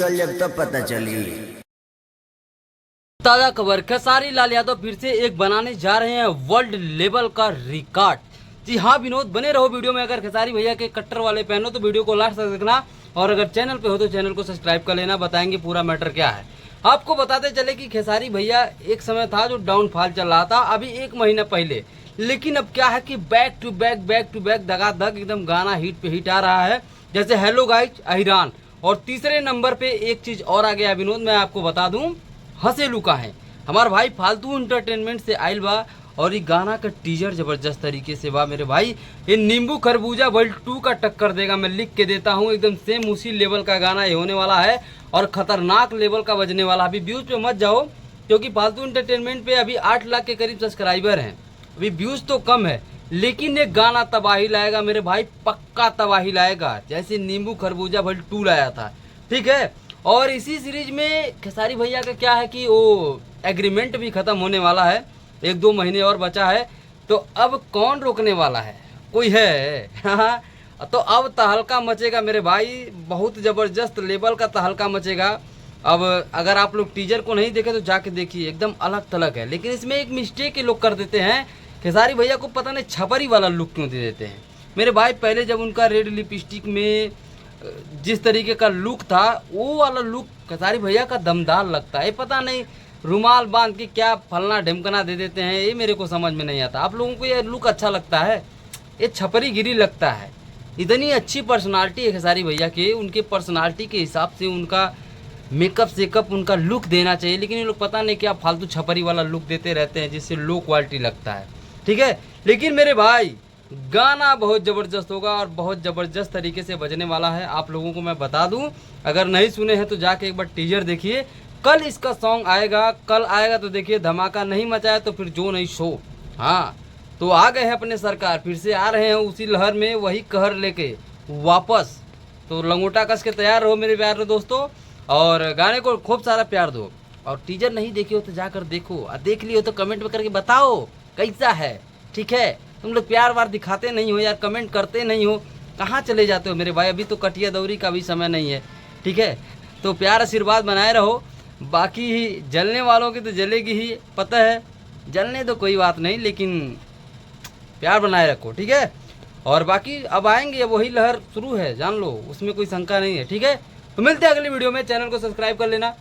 चल जब तब पता चली। ताजा खबर, खेसारी लाल यादव फिर से एक बनाने जा रहे हैं वर्ल्ड लेवल का रिकॉर्ड। जी हाँ विनोद, बने रहो वीडियो में। अगर खेसारी भैया के कट्टर वाले फैन हो तो वीडियो को लास्ट तक देखना, और अगर चैनल पे हो तो चैनल को सब्सक्राइब कर लेना। बताएंगे पूरा मैटर क्या है। आपको बताते चले कि खेसारी भैया एक समय था जो डाउनफॉल चल रहा था अभी 1 महीना पहले, लेकिन अब क्या है कि बैक टू बैक दगादग एकदम गाना हिट पे हिट आ रहा है। जैसे हेलो गाइस, अहिरान, और तीसरे नंबर पे एक चीज और आ गया विनोद, मैं आपको बता दूं, हंसेलू का है। हमारा भाई फालतू एंटरटेनमेंट से आइल बा, और ये गाना का टीजर जबरदस्त तरीके से बा मेरे भाई। ये नींबू खरबूजा वर्ल्ड 2 का टक्कर देगा, मैं लिख के देता हूँ। एकदम सेम उसी लेवल का गाना ये होने वाला है, और खतरनाक लेवल का बजने वाला। अभी व्यूज पे मत जाओ, क्योंकि फालतू एंटरटेनमेंट पे अभी 8 लाख के करीब सब्सक्राइबर हैं। अभी व्यूज तो कम है, लेकिन ये गाना तबाही लाएगा मेरे भाई, पक्का तबाही लाएगा, जैसे नींबू खरबूजा वर्ल्ड 2 लाया था। ठीक है, और इसी सीरीज में खेसारी भैया का क्या है कि वो एग्रीमेंट भी खत्म होने वाला है, 1-2 महीने और बचा है। तो अब कौन रोकने वाला है? कोई है? तो अब तहलका मचेगा मेरे भाई, बहुत ज़बरदस्त लेवल का तहलका मचेगा। अब अगर आप लोग टीजर को नहीं देखे तो जाके देखिए, एकदम अलग थलग है। लेकिन इसमें एक मिस्टेक ये लोग कर देते हैं, खेसारी भैया को पता नहीं छपरी वाला लुक क्यों दे देते हैं मेरे भाई। पहले जब उनका रेड लिपस्टिक में जिस तरीके का लुक था, वो वाला लुक खेसारी भैया का दमदार लगता है। पता नहीं रुमाल बांध के क्या फलना ढिमकना दे देते हैं, ये मेरे को समझ में नहीं आता। आप लोगों को ये लुक अच्छा लगता है? ये छपरी गिरी लगता है। इतनी अच्छी पर्सनालिटी है खेसारी भैया की, उनके पर्सनालिटी के हिसाब से उनका मेकअप सेकअप उनका लुक देना चाहिए, लेकिन ये लोग पता नहीं क्या फालतू छपरी वाला लुक देते रहते हैं, जिससे लो क्वालिटी लगता है। ठीक है, लेकिन मेरे भाई गाना बहुत ज़बरदस्त होगा और बहुत ज़बरदस्त तरीके से बजने वाला है। आप लोगों को मैं बता दूं, अगर नहीं सुने हैं तो जाके एक बार टीजर देखिए। कल इसका सॉन्ग आएगा, कल आएगा तो देखिए धमाका। नहीं मचाया तो फिर जो नहीं शो। हाँ, तो आ गए हैं अपने सरकार, फिर से आ रहे हैं उसी लहर में, वही कहर लेके वापस। तो लंगोटा कस के तैयार रहो मेरे प्यारे दोस्तों, और गाने को खूब सारा प्यार दो। और टीजर नहीं देखी हो तो जाकर देखो, और देख लियो तो कमेंट में करके बताओ कैसा है। ठीक है, तुम लोग प्यार वार दिखाते नहीं हो यार, कमेंट करते नहीं हो, कहाँ चले जाते हो मेरे भाई? अभी तो कटिया दौरी का भी समय नहीं है। ठीक है, तो प्यार आशीर्वाद बनाए रहो। बाकी ही जलने वालों की तो जलेगी ही, पता है, जलने तो कोई बात नहीं, लेकिन प्यार बनाए रखो। ठीक है, और बाकी अब आएंगे, अब वही लहर शुरू है, जान लो, उसमें कोई शंका नहीं है। ठीक है, तो मिलते हैं अगली वीडियो में। चैनल को सब्सक्राइब कर लेना।